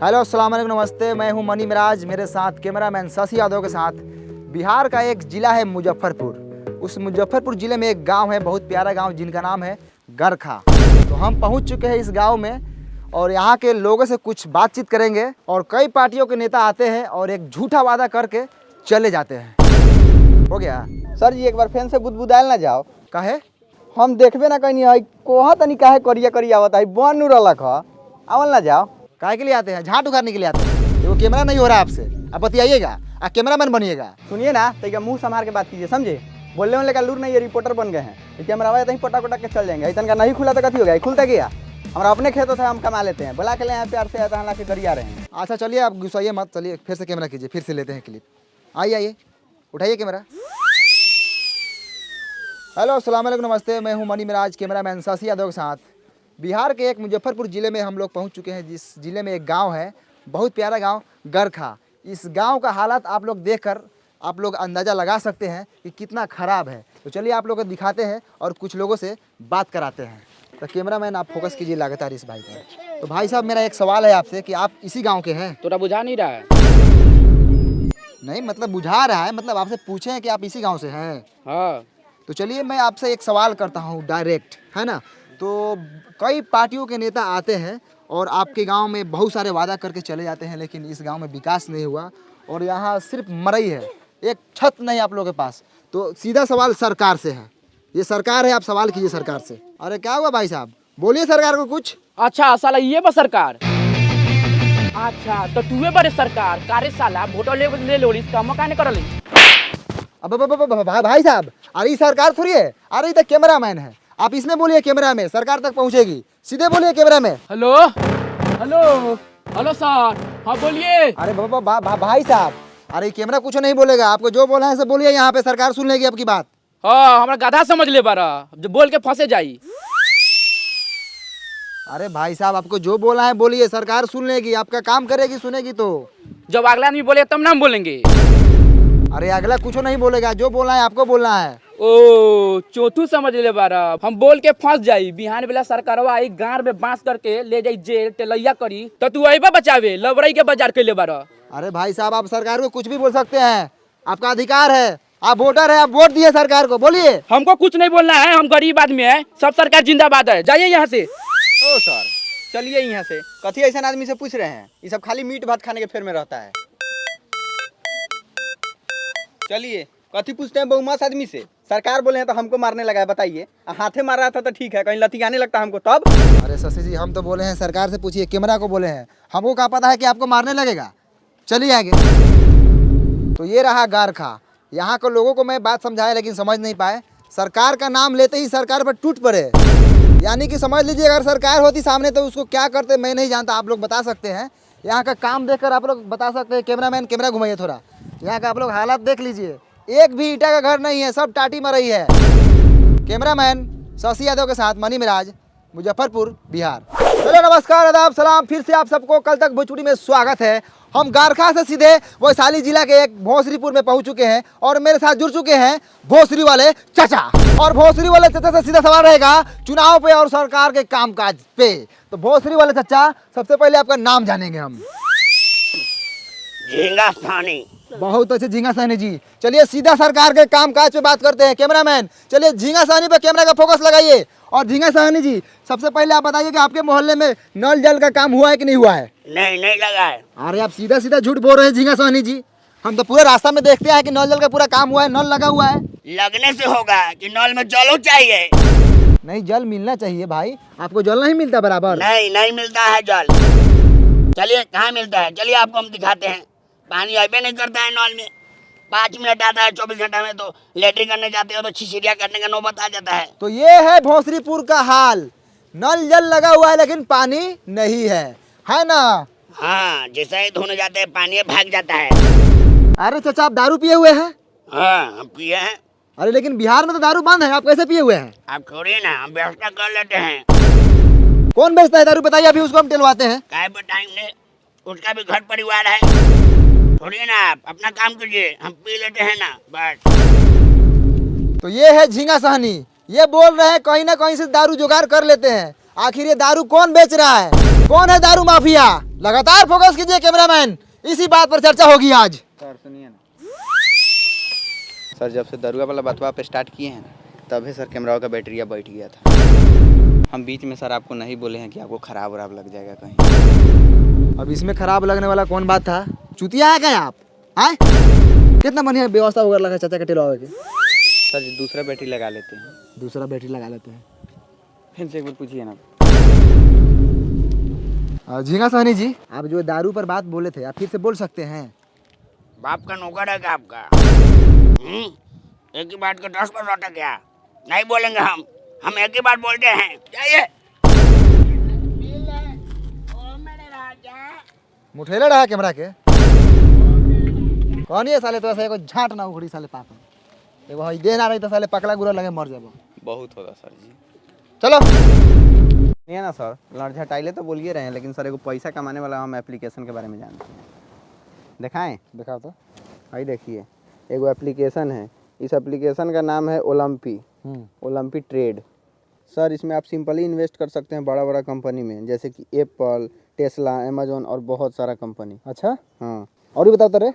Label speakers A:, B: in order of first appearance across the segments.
A: Hello अस्सलाम वालेकुम नमस्ते, मैं हूं मनी मिराज, मेरे साथ कैमरामैन शशि यादव के साथ। बिहार का एक ज़िला है मुजफ्फरपुर। उस मुजफ्फरपुर ज़िले में एक गांव है, बहुत प्यारा गांव, जिनका नाम है गरखा। तो हम पहुंच चुके हैं इस गांव में और यहाँ के लोगों से कुछ बातचीत करेंगे। और कई पार्टियों के नेता आते हैं और एक झूठा वादा करके चले जाते हैं। हो गया
B: सर जी, एक बार फैन से बुदबुदायल ना जाओ।
A: काहे?
B: हम देखबे ना कहीं है कोहा तनी काहे करिया करिया आवत है, बन नु रलक ह आवल ना जाओ।
A: काहे के लिए आते हैं? झाट उखाड़ने के लिए आते हैं। वो कैमरा नहीं हो रहा आपसे, आप बतियाइएगा, आप कैमरामैन बनिएगा।
B: सुनिए ना, तो मुंह संभाल के बात कीजिए, समझे? बोलने वाले का लूर नहीं, ये रिपोर्टर बन गए हैं। ये कैमरा वाले पटा पटा के चल जाएंगे। इतना का नहीं खुला तो कथी हो गया, खुलता गया। हमारा अपने खेतों से हम कमा लेते हैं, बुला के ले प्यार से आता ला के करी आ रहे हैं।
A: अच्छा चलिए, आप गुस्साइए मत, चलिए फिर से कैमरा कीजिए, फिर से लेते हैं क्लिप। आइए आइए, उठाइए कैमरा। हेलो अस्सलाम वालेकुम नमस्ते, मैं हूं मनी मिराज, कैमरामैन शशि यादव के साथ। बिहार के एक मुजफ्फरपुर ज़िले में हम लोग पहुंच चुके हैं, जिस ज़िले में एक गांव है, बहुत प्यारा गांव गरखा। इस गांव का हालात आप लोग देखकर आप लोग अंदाज़ा लगा सकते हैं कि कितना ख़राब है। तो चलिए आप लोग को दिखाते हैं और कुछ लोगों से बात कराते हैं। तो कैमरामैन आप फोकस कीजिए लगातार इस भाई पर। तो भाई साहब, मेरा एक सवाल है आपसे कि आप इसी गाँव के हैं?
C: तोरा बुझा नहीं रहा है?
A: नहीं मतलब बुझा रहा है, मतलब आपसे पूछे हैं कि आप इसी गाँव से हैं।
C: हाँ।
A: तो चलिए मैं आपसे एक सवाल करता हूँ डायरेक्ट, है ना? तो कई पार्टियों के नेता आते हैं और आपके गांव में बहुत सारे वादा करके चले जाते हैं, लेकिन इस गांव में विकास नहीं हुआ और यहाँ सिर्फ मरई है, एक छत नहीं आप लोगों के पास। तो सीधा सवाल सरकार से है, ये सरकार है, आप सवाल कीजिए सरकार से। अरे क्या हुआ भाई साहब, बोलिए सरकार को कुछ।
C: अच्छा साला ये बा सरकार। अच्छा तो तूहे बड़े सरकार कारे साला वोटो ले लो इसका मकान कर ली।
A: अब भाई साहब, अरे सरकार थोड़ी है, अरे इधर कैमरामैन है, आप इसमें बोलिए, कैमरा में सरकार तक पहुंचेगी, सीधे बोलिए कैमरा में।
C: हेलो हेलो हेलो सर, हाँ बोलिए।
A: अरे भाई साहब, अरे कैमरा कुछ नहीं बोलेगा, आपको जो बोला है सब बोलिए, यहाँ पे सरकार सुन लेगी आपकी बात।
C: हाँ हमारा गधा समझ ले बारा, जो बोल के फंसे जाई।
A: अरे भाई साहब, आपको जो बोला है बोलिए, सरकार सुन लेगी, आपका काम करेगी, सुनेगी तो।
C: जब अगला आदमी बोले तब ना हम बोलेंगे।
A: अरे अगला कुछ नहीं बोलेगा, जो बोला है आपको बोलना है।
C: ओ चौथू समझ ले बारा, हम बोल के फंस जाई, बिहान बेला सरकारवा आई गांव में बांस करके ले जाई जेल टेलैया करी, तो तू अइबा बचावे लवरई के बाजार के ले बारा।
A: अरे भाई साहब, आप सरकार को कुछ भी बोल सकते हैं, आपका अधिकार है, आप वोटर है, आप वोट दिए सरकार को, बोलिए।
C: हमको कुछ नहीं बोलना है, हम गरीब आदमी है, सब सरकार जिंदाबाद है, जाइए यहाँ से।
B: ओ सर, चलिए यहाँ से। कथी ऐसा आदमी से पूछ रहे हैं? ये सब खाली मीट भात खाने के फेर में रहता है। चलिए, कथी पूछते हैं बहुमत आदमी से? सरकार बोले हैं तो हमको मारने लगा है, बताइए। हाथे मार रहा था तो ठीक है, कहीं लतियाने लगता हमको तब।
A: अरे शशि जी, हम तो बोले हैं सरकार से पूछिए, कैमरा को बोले हैं, हमको क्या पता है कि आपको मारने लगेगा। चलिए आगे। तो ये रहा गरखा, यहाँ के लोगों को मैं बात समझाया लेकिन समझ नहीं पाए। सरकार का नाम लेते ही सरकार पर टूट पड़े, यानी कि समझ लीजिए अगर सरकार होती सामने तो उसको क्या करते मैं नहीं जानता, आप लोग बता सकते हैं। यहाँ का काम देखकर आप लोग बता सकते हैं। कैमरामैन कैमरा घुमाइए थोड़ा, यहाँ का आप लोग हालात देख लीजिए, एक भी ईंटा का घर नहीं है, सब टाटी मरई है। कैमरामैन शशि यादव के साथ मनी मिराज, मुजफ्फरपुर बिहार। चलो नमस्कार, आदाब, सलाम, फिर से आप सबको कल तक भोजपुरी में स्वागत है। हम गरखा से सीधे वैशाली जिला के एक भोसरीपुर में पहुंच चुके हैं और मेरे साथ जुड़ चुके हैं भोसरी वाले चाचा। और भोसरी वाले चाचा से सीधा सवाल रहेगा चुनाव पे और सरकार के कामकाज पे। तो भोसरी वाले चाचा, सबसे पहले आपका नाम जानेंगे हम।
D: झींगा सानी।
A: बहुत अच्छे झींगा सानी जी। चलिए सीधा सरकार के कामकाज पे बात करते हैं। कैमरामैन चलिए झींगा सानी पे कैमरा का फोकस लगाइए। और झींगा सानी जी, सबसे पहले आप बताइए कि आपके मोहल्ले में नल जल का काम हुआ है कि नहीं हुआ है?
D: नहीं लगा है।
A: अरे आप सीधा सीधा झूठ बोल रहे हैं झींगा सानी जी, हम तो पूरे रास्ता में देखते हैं कि नल जल का पूरा काम हुआ है, नल लगा हुआ है।
D: लगने से होगा कि नल में जल चाहिए।
A: नहीं, जल मिलना चाहिए भाई, आपको जल नहीं मिलता बराबर?
D: नहीं मिलता है जल। चलिए कहाँ मिलता है, चलिए आपको हम दिखाते हैं। पानी अबे नहीं करता है नल में, 5 मिनट आता है 24 घंटा में, तो लेटरिन करने जाते हो तो छिछिरिया करने का नौबत आ जाता है।
A: तो ये है भोसरीपुर का हाल, नल जल लगा हुआ है लेकिन पानी नहीं है ना?
D: हाँ, जैसे ही धोने जाते हैं पानी भाग जाता है।
A: अरे चाचा, आप दारू पिए हुए हैं?
D: हाँ हम पिए हैं।
A: अरे लेकिन बिहार में तो दारू बंद है, आप कैसे पिए हुए हैं?
D: आप छोड़िए ना, हम व्यवस्था कर लेते हैं।
A: कौन बेचता है दारू बताइए, अभी उसको हम टिलवाते हैं।
D: काय बताएंगे, उसका भी घर परिवार है। छोड़िए ना, आप अपना काम कीजिए, हम पी लेते हैं ना बस।
A: तो ये है झींगा सहनी, ये बोल रहे हैं कहीं ना कहीं से दारू जुगाड़ कर लेते हैं। आखिर ये दारू कौन बेच रहा है? कौन है दारू माफिया? लगातार फोकस कीजिए कैमरामैन, इसी बात पर चर्चा होगी आज।
B: सर सुनिए ना सर, जब से दरुआ वाला बतवा पे स्टार्ट किए हैं ना, तभी सर कैमरा का बैटरिया बैठ गया था। हम बीच में सर आपको नहीं बोले हैं कि आपको खराब वराब लग जाएगा कहीं।
A: अब इसमें खराब लगने वाला कौन बात था? चुतिया है क्या आप? आए कितना बढ़िया व्यवस्था वगैरह लगा चाचा के टेलवा के।
B: सर जी दूसरा बैटरी लगा लेते हैं।
A: दूसरा बैटरी लगा लेते हैं।
B: फिर से एक बार पूछिए ना।
A: झींगा सोनी जी, आप जो दारू पर बात बोले थे आप फिर से बोल सकते हैं?
D: बाप का नौकर है क्या आपका? एक ही बात का 10 बार लौटा क्या? नहीं बोलेंगे हम एक ही बात बोलते हैं। जाइए।
A: मुठेले रहा कैमरा के कौन ये साले? तो ऐसा एगो झाट ना उखड़ी साले पाप एगो हई दे ना रही तो साले पकड़ा गुरा लगे मर जाबो।
B: बहुत होगा सर जी।
A: चलो
B: नहीं ना सर, लड़ झटाइले तो बोलिए रहे हैं, लेकिन सर एगो पैसा कमाने वाला हम एप्लीकेशन के बारे में जानते हैं। दिखाएं?
A: दिखाओ तो।
B: भाई देखिए, एगो एप्लीकेशन है, इस एप्लीकेशन का नाम है ओलंपी। ओलंपी ट्रेड। सर इसमें आप सिंपली इन्वेस्ट कर सकते हैं बड़ा बड़ा कंपनी में, जैसे कि एप्पल, टेस्ला, अमेजोन और बहुत सारा कंपनी।
A: अच्छा
B: हाँ,
A: और भी बताओ तेरे।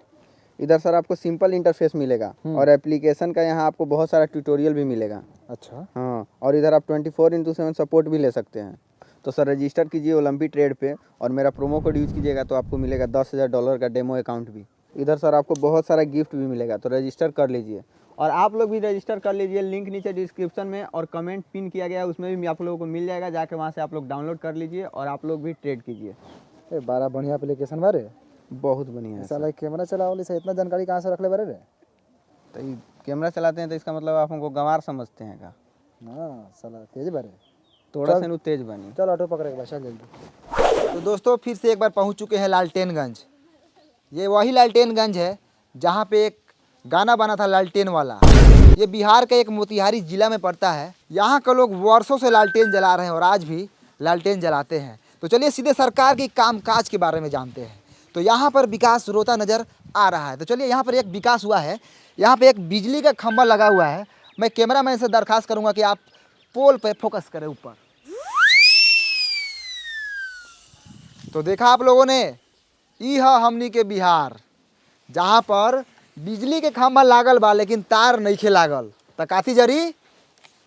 B: इधर सर आपको सिंपल इंटरफेस मिलेगा और एप्लीकेशन का यहाँ आपको बहुत सारा ट्यूटोरियल भी मिलेगा।
A: अच्छा
B: हाँ, और इधर आप 24/7 सपोर्ट भी ले सकते हैं। तो सर रजिस्टर कीजिए ओलंपी ट्रेड पे और मेरा प्रोमो कोड यूज़ कीजिएगा तो आपको मिलेगा $10,000 का डेमो अकाउंट भी। इधर सर आपको बहुत सारा गिफ्ट भी मिलेगा, तो रजिस्टर कर लीजिए। और आप लोग भी रजिस्टर कर लीजिए, लिंक नीचे डिस्क्रिप्शन में और कमेंट पिन किया गया है, उसमें भी आप लोगों को मिल जाएगा। जाके वहाँ से आप लोग डाउनलोड कर लीजिए और आप लोग भी ट्रेड कीजिए।
A: बड़ा बढ़िया एप्लीकेशन बारे।
B: बहुत बढ़िया है सर।
A: साला कैमरा चलावले से इतना जानकारी कहाँ से रख ले बारे रे?
B: तो ये कैमरा चलाते हैं तो इसका मतलब आप हमको गंवार समझते हैं का?
A: हाँ साला तेज बारे।
B: थोड़ा सा तेज बनी।
A: चल ऑटो पकड़ के बचा जल्दी। तो दोस्तों फिर से एक बार पहुंच चुके हैं लालटेनगंज। ये वही लालटेनगंज है जहां पे एक गाना बना था लालटेन वाला। ये बिहार के एक मोतिहारी जिला में पड़ता है। यहाँ के लोग वर्षों से लालटेन जला रहे हैं और आज भी लालटेन जलाते हैं। तो चलिए सीधे सरकार की कामकाज के बारे में जानते हैं। तो यहाँ पर विकास रोता नज़र आ रहा है। तो चलिए यहाँ पर एक विकास हुआ है। यहाँ पे एक बिजली का खंभा लगा हुआ है। मैं कैमरामैन से दरखास्त करूँगा कि आप पोल पे फोकस करें ऊपर। तो देखा आप लोगों ने, ई है हमनी के बिहार जहाँ पर बिजली के खंभा लागल बा लेकिन तार नइखे लागल। त काथी जरी?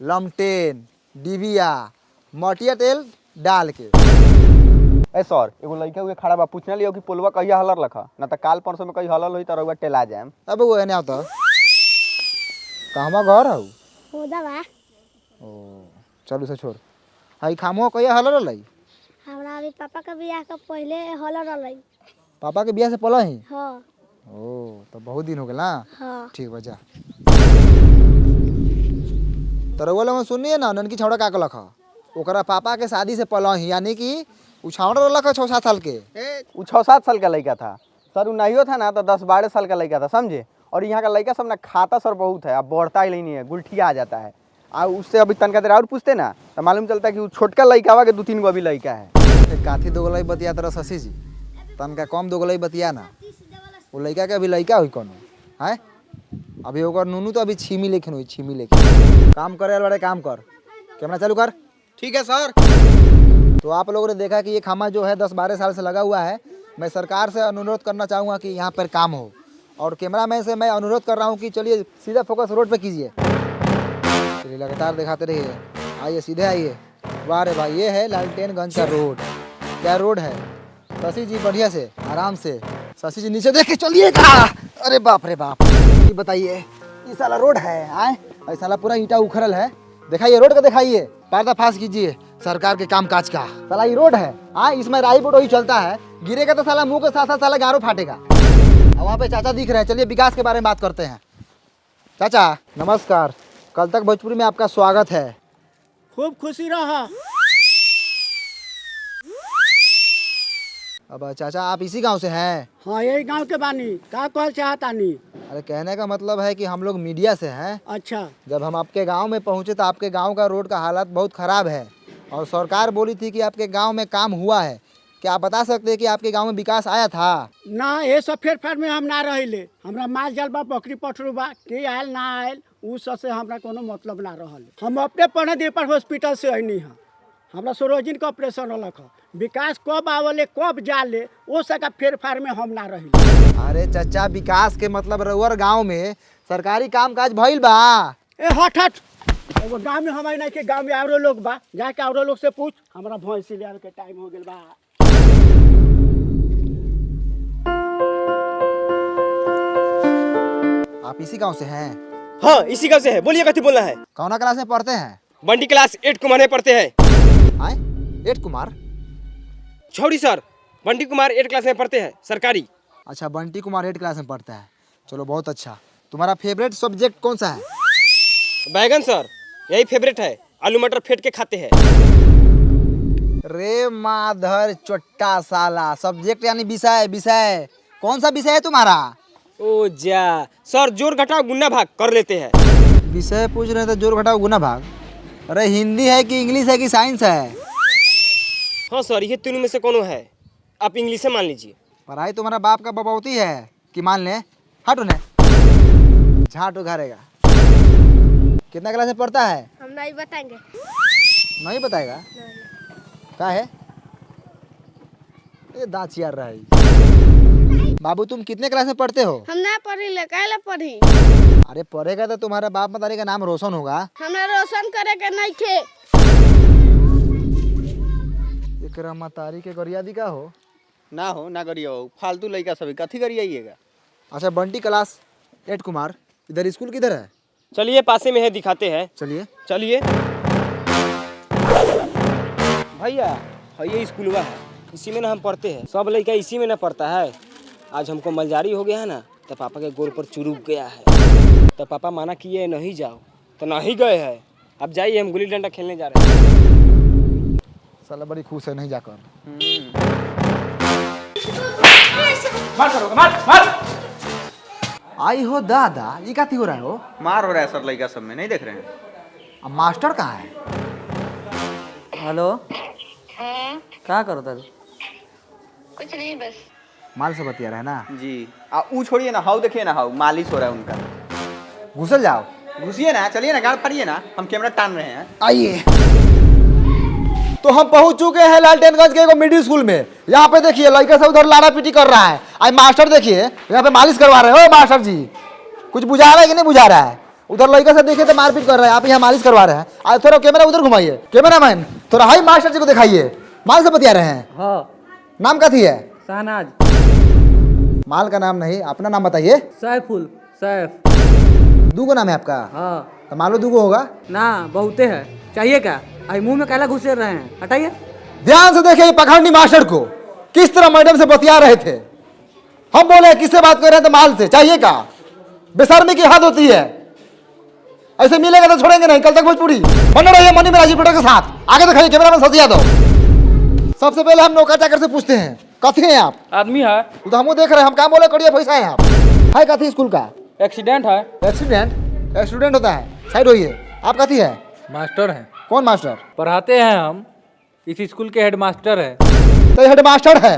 A: लमटेन, डिबिया, मटिया तेल डाल के।
B: ए सर, एगो लड़का हुए खड़ा बा, पूछने लियो कि पुलवा कहिया हलर लखा, ना त काल परसों में कहीं हलल होई त रउआ टेला जाएम।
A: अब वो एने आवता कहवा घर हऊ?
E: होदा बा।
A: ओ चल उसे छोड़। हाई खामो कहिया हलर रहलै?
E: हमरा अभी पापा का बियाह का पहले हल रहलै।
A: पापा के बियाह से पहले ही?
E: हाँ
A: ओ तो बहुत दिन हो गया ना।
E: हाँ।
A: ठीक बजा। तो रउआ लोगन सुनिए ना, ननकी छौड़ा का कहलक ह ओकरा पापा के शादी से पहले ही, यानी कि उ छौड़ा रहलक 6-7 साल के।
B: उ 6-7 साल का लड़का था सर, उ नहीं था ना तो 10-12 साल का लड़का था, समझे। और यहाँ का लड़का सब ना खाता सर बहुत है, अब बढ़ता ही नहीं है, गुलठिया आ जाता है। और उससे अभी तनका देर और पूछते ना तो मालूम चलता है कि वो छोटका लड़का हुआ के 2-3 गो अभी लड़का है।
A: काथी दोगलई बतिया तरह शशि जी, तनका कम दोगलई बतिया ना। वो लड़का के अभी लड़का हुई कौन है? अभी ओकर नूनू तो अभी छीमी लेखिन हुई, छीमी लेखिन। काम करे बड़े काम कर, कैमरा चालू कर।
B: ठीक है सर।
A: तो आप लोगों ने देखा कि ये खामा जो है 10-12 साल से लगा हुआ है। मैं सरकार से अनुरोध करना चाहूँगा कि यहाँ पर काम हो, और कैमरामैन से मैं अनुरोध कर रहा हूँ कि चलिए सीधा फोकस रोड पे कीजिए। चलिए लगातार दिखाते रहिए, आइए सीधे आइए। वाह रे भाई, ये है लालटेनगंज का रोड। क्या रोड है शशि जी? बढ़िया से आराम से शशि जी नीचे देख के चलिएगा। अरे बाप रे बाप, ये बताइए ये साला रोड है? आए ये साला पूरा ईंटा उखड़ल है। दिखाइए रोड का, दिखाइए, पर्दाफाश कीजिए सरकार के कामकाज का। साला ये रोड है? हाँ, इसमें राई बोट ही चलता है, गिरेगा तो साला मुंह के साथ साथ साला गारो फाटेगा। और वहाँ पे चाचा दिख रहे हैं। चलिए विकास के बारे में बात करते हैं। चाचा नमस्कार, कल तक भोजपुरी में आपका स्वागत है।
F: खूब खुशी रहा।
A: अब चाचा आप इसी गांव से हैं?
F: हाँ यही गांव के बानी, का कहल चाहतानी?
A: अरे कहने का मतलब है कि हम लोग मीडिया से हैं।
F: अच्छा।
A: जब हम आपके गांव में पहुंचे तो आपके गांव का रोड का हालत बहुत ख़राब है और सरकार बोली थी कि आपके गांव में काम हुआ है। क्या आप बता सकते हैं कि आपके गांव में विकास आया था?
F: ना ये सब फेर में हम ना रहिले। हमरा माल जाल बा, बकरी पठरू बा, के आयल ना आयल उ सब से हमरा कोनो मतलब ना रहल। हम अपने पढ़े दे पर हॉस्पिटल से अइनी है, हमरा सरोजिन का ऑपरेशन रहलक है, विकास कब आवले कब जाले वो सका फेर फार में हम ना रही।
A: अरे चाचा विकास के मतलब रउअर गांव में सरकारी काम काज भइल बा।
F: ए हट हट, एगो गाँव में हमारे नहीं के गाँव में औरो लोग बा, जाके औरो लोग से पूछ। हमारा भैंसी ले के टाइम हो गेल बा।
A: आप इसी गांव से हैं?
G: हाँ इसी गाँव से है। बोलिए कथी बोलना है?
A: कौना क्लास में पढ़ते हैं?
G: बंडी क्लास 8 कुमार में पढ़ते हैं।
A: आए 8 कुमार?
G: छोड़ी सर, बंडी कुमार 8 क्लास में पढ़ते हैं सरकारी।
A: अच्छा बंटी कुमार 8 क्लास में पढ़ता है, चलो बहुत अच्छा। तुम्हारा फेवरेट सब्जेक्ट कौन सा है?
G: बैगन सर, यही फेवरेट है। आलू मटर फेंट के खाते हैं।
A: रे माधर चोट्टा साला, सब्जेक्ट यानी विषय। विषय कौन सा विषय है तुम्हारा?
G: ओ जा सर, जोड़ घटाव गुना भाग कर लेते हैं।
A: विषय पूछ रहे हैं तो जोड़ घटाओ गुना भाग। अरे हिंदी है कि इंग्लिश है कि साइंस है?
G: हाँ सर, ये तीनों में से कौन है? आप इंग्लिश से मान लीजिए।
A: पढ़ाई तुम्हारा बाप का बबौती है कि मान ले? हट उन्हें, झाट उघारेगा। कितना क्लास में पढ़ता है?
E: हम नहीं बताएंगे।
A: नहीं बताएगा? क्या है ये दांत यार रहा है। बाबू तुम कितने क्लास में पढ़ते हो?
E: हम ना पढ़ी ले, काहे ला पढ़ी?
A: अरे पढ़ेगा तो तुम्हारा बाप मतारी का नाम रोशन होगा।
E: हमरा रोशन करे के नहीं थे।
A: एकरा मतारी के गरियादी का हो?
B: ना हो ना करिए, फालतू लड़का सभी कथी करिएगा।
A: अच्छा बंटी क्लास 8 कुमार, इधर स्कूल किधर है?
G: चलिए पासे में है, दिखाते हैं।
A: चलिए।
G: चलिए भैया, ये स्कूलवा है, इसी में ना हम पढ़ते हैं। सब लड़का इसी में ना पढ़ता है। आज हमको मलजारी हो गया है ना, तो पापा के गोर पर चुरुक गया है। तो पापा माना किए नहीं जाओ, तो नहीं गए हैं। अब जाइए, हम गुल्ली डंडा खेलने जा रहे हैं।
A: साला बड़ी खुश है नहीं जाकर।
C: मार करोगे, मार मार।
A: आई हो दादा, ये क्या हो रहा है हो?
B: मार हो रहा है सर लड़का सब में, नहीं देख रहे हैं?
A: अब मास्टर कहाँ है?
H: हेलो, क्या करो तब?
I: कुछ नहीं, बस
A: माल से बतिया रहा है ना
B: जी। ऊ छोड़िए ना, हाउ देखिए ना, हाउ मालिश हो रहा है उनका।
A: घुसल जाओ।
B: घुसिए ना, चलिए ना, गाड़ पड़िए ना, हम कैमरा टान रहे हैं।
A: आइए। तो हम पहुंच चुके हैं लालटेनगंज के एगो मिडिल स्कूल में। यहाँ पे देखिए लड़का से उधर लाड़ा पीटी कर रहा है। आज मास्टर देखिए यहाँ पे मालिश करवा रहे हो। मास्टर जी कुछ बुझा रहा है कि नहीं बुझा रहा है? उधर लड़का से देखिए तो मारपीट कर रहा है, आप यहाँ मालिश करवा रहे हैं। आज थोड़ा कैमरा उधर घुमाइए। कैमरा मैन थोड़ा हाई मास्टर जी को दिखाइए। माल से बतिया रहे हैं।
H: हाँ,
A: नाम क्या थी है?
H: शहनाज।
A: माल का नाम नहीं, अपना नाम बताइए।
H: सैफुल, सैफ।
A: दूगो नाम है आपका?
H: हाँ।
A: तो मान लो दूगो होगा
H: ना, बहुते है। चाहिए क्या? आई मुंह में कैला घुसे रहे हैं, हटाइए।
A: ध्यान से देखिए पखंडी मास्टर को किस तरह मैडम से बतिया रहे थे। हम बोले किससे बात कर रहे हैं? तो माल से। चाहिए क्या? बेशर्मी की हद होती है। ऐसे मिलेगा तो छोड़ेंगे नहीं। कल तक भोजपुरी बने रहिए मनी में राजीव के साथ। आगे दिखाइए कैमरा में ससिया दो। सबसे पहले हम नौका चाकर से पूछते हैं, कथी हैं आप?
C: आदमी है,
A: तो हम देख रहे हैं, हम काम बोले करिए पैसा है आप है कथी स्कूल का?
C: एक्सीडेंट है।
A: एक्सीडेंट? एक्सीडेंट होता है, साइड होइए। आप कथी है?
J: मास्टर हैं,
A: कौन मास्टर?
J: पढ़ाते हैं हम। इस स्कूल के हेड मास्टर है।
A: तो हेड मास्टर है,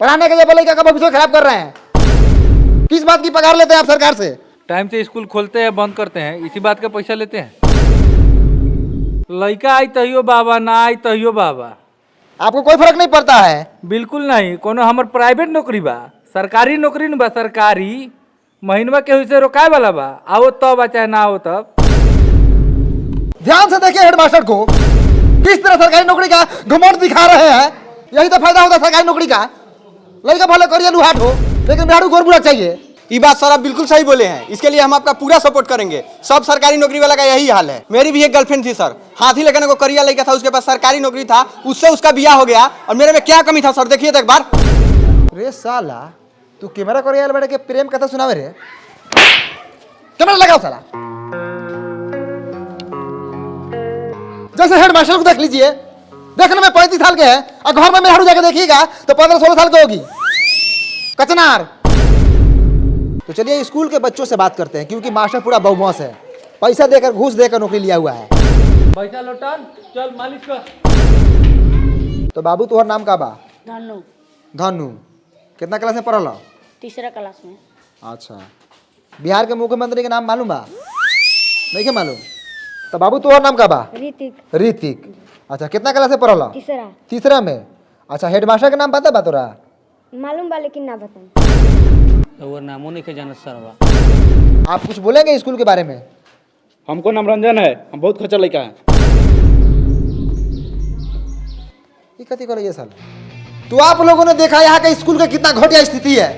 A: पढ़ाने के लिए बोले क्या भविष्य खराब कर रहे हैं? किस बात की पगार लेते हैं आप सरकार से?
J: टाइम से स्कूल खोलते हैं, बंद करते हैं, इसी बात का पैसा लेते हैं। लड़का आई तहियो बाबा, ना आई तहियो बाबा।
A: आपको कोई फर्क नहीं पड़ता है?
J: बिल्कुल नहीं। कोनो हमर प्राइवेट नौकरी बा, सरकारी नौकरी न बा। सरकारी महीनवा के से रोकाए वाला बा। आओ तब आ चाहे ना आओ तब।
A: ध्यान से देखिए हेडमास्टर को किस तरह सरकारी नौकरी का घमंड दिखा रहे हैं। यही तो फायदा होता है सरकारी नौकरी का। लड़का भले करिए लुहाट हो, लेकिन बिहारू गोर बुरा चाहिए।
B: ये बात सर आप बिल्कुल सही बोले हैं। इसके लिए हम आपका पूरा सपोर्ट करेंगे। सब सरकारी नौकरी वाला का यही हाल है। मेरी भी एक गर्लफ्रेंड थी सर, हाथी लेकर को करिया लड़का था, उसके पास सरकारी नौकरी था, उससे उसका ब्याह हो गया। और मेरे में क्या कमी था सर, देखिए तो एक बार।
A: रे साला तू कैमरा करिया बैठ के प्रेम कथा सुनावे रे। कैमरा लगाओ साला। जैसे हेडमास्टर को देख लीजिए, देखने में 35 साल के हैं और घर में मेहरारू जाके देखिएगा तो 15-16 साल की होगी। कचनार। तो चलिए स्कूल के बच्चों से बात करते हैं, क्योंकि मास्टर पूरा बदमाश है। पैसा देकर घूस देकर नौकरी लिया हुआ है।
J: पैसा लौटान, चल मालिश कर।
A: तो बाबू तुम्हारा नाम का बा?
E: धनु,
A: धनु। कितना क्लास में पढ़ल?
E: तीसरा क्लास में।
A: अच्छा, बिहार के मुख्यमंत्री के नाम मालूम बा? नहीं के मालूम? तो बाबू तुम्हारा नाम का बा?
E: ऋतिक।
A: ऋतिक। अच्छा कितना क्लास से पढ़ला?
E: तीसरा।
A: तीसरा में। अच्छा हेडमास्टर के नाम पता बा तोरा?
E: मालूम बा लेकिन ना बताऊं।
C: और नामो नहीं के जानत सरवा।
A: आप कुछ बोलेंगे स्कूल के बारे में?
C: हमको नाम रंजन है, हम बहुत खर्चा लड़का है।
A: ये कथी कर ये साल? तो आप लोगों ने देखा यहाँ के स्कूल का कितना घटिया स्थिति है।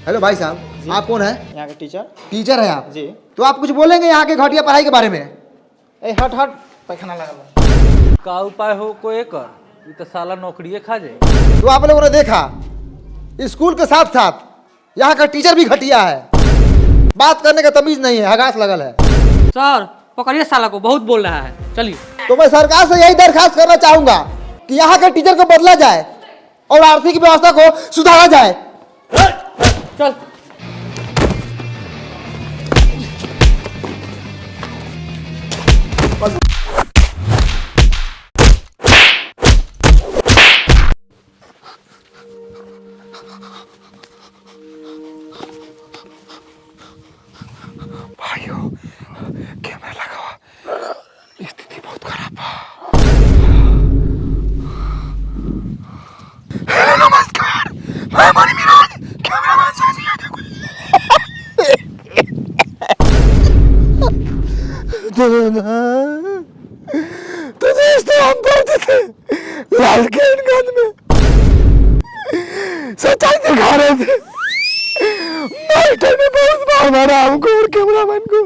A: हेलो भाई साहब, आप कौन है?
B: यहाँ के टीचर।
A: टीचर है आप
B: जी।
A: तो आप कुछ बोलेंगे यहाँ के घटिया पढ़ाई के बारे में?
B: ए हट हट, पैखाना लगा।
J: का उपाय हो को एकर, ये तो साला नौकरिए खा जाए।
A: तो आप लोगों ने देखा स्कूल के साथ साथ यहाँ का टीचर भी घटिया है, बात करने का तमीज नहीं है, हगास लगल है।
H: सर पकड़िए साला को, बहुत बोल रहा है, चलिए।
A: तो मैं सरकार से यही दरखास्त करना चाहूंगा कि यहाँ के टीचर को बदला जाए और आर्थिक व्यवस्था को सुधारा जाए।
H: चल
A: भाइयों कैमरा लगा हुआ, स्थिति बहुत खराब है। हेलो नमस्कार, मैं मणि मिराज, कैमरामैन साजी आगे तो दोस्तों हम पढ़ते थे लालकेनगंज में, सच्चाई दिखा रहे थे। मास्टर ने बहुत मार मारा हमको और कैमरामैन को,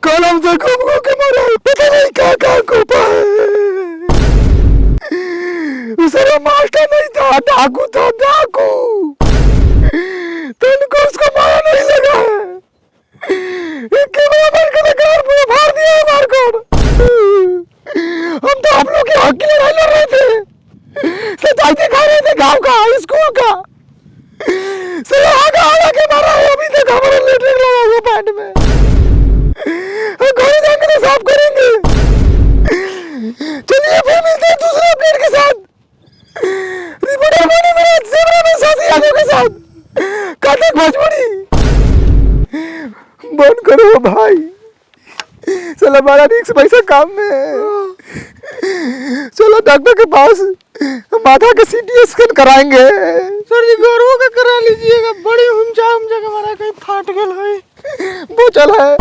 A: कलम से घूम के मारा, पता नहीं क्या कोपा है। सारा मास्टर नहीं था, डाकू था, डाकू। तुमको उसको मारा नहीं लगा है। कैमरामैन का घर पूरा फाड़ दिया है मार कर। हम तो आप लोग के हक की लड़ाई लड़ रहे थे, सच्चाई दिखा रहे थे गाँव का, स्कूल का। के मारा है, अभी तक हमारा लेटरिन लगा हुआ पैंट में। घरे जाकर तो साफ करेंगे। चलिए फिर मिलते हैं दूसरे अपडेट के साथ। रिपोर्टर बने मेरे कैमरा में साथी आगे के साथ काटक भोजपुरी। बंद करो भाई, चलो बड़ा रिक्स पैसा काम में है। चलो डॉक्टर के पास, माथा का सीटी स्कैन कराएंगे।
F: सर जी गौरव का करा लीजिएगा, बड़ी हुमचा के मारा कहीं फाट गल है।
A: वो चल है।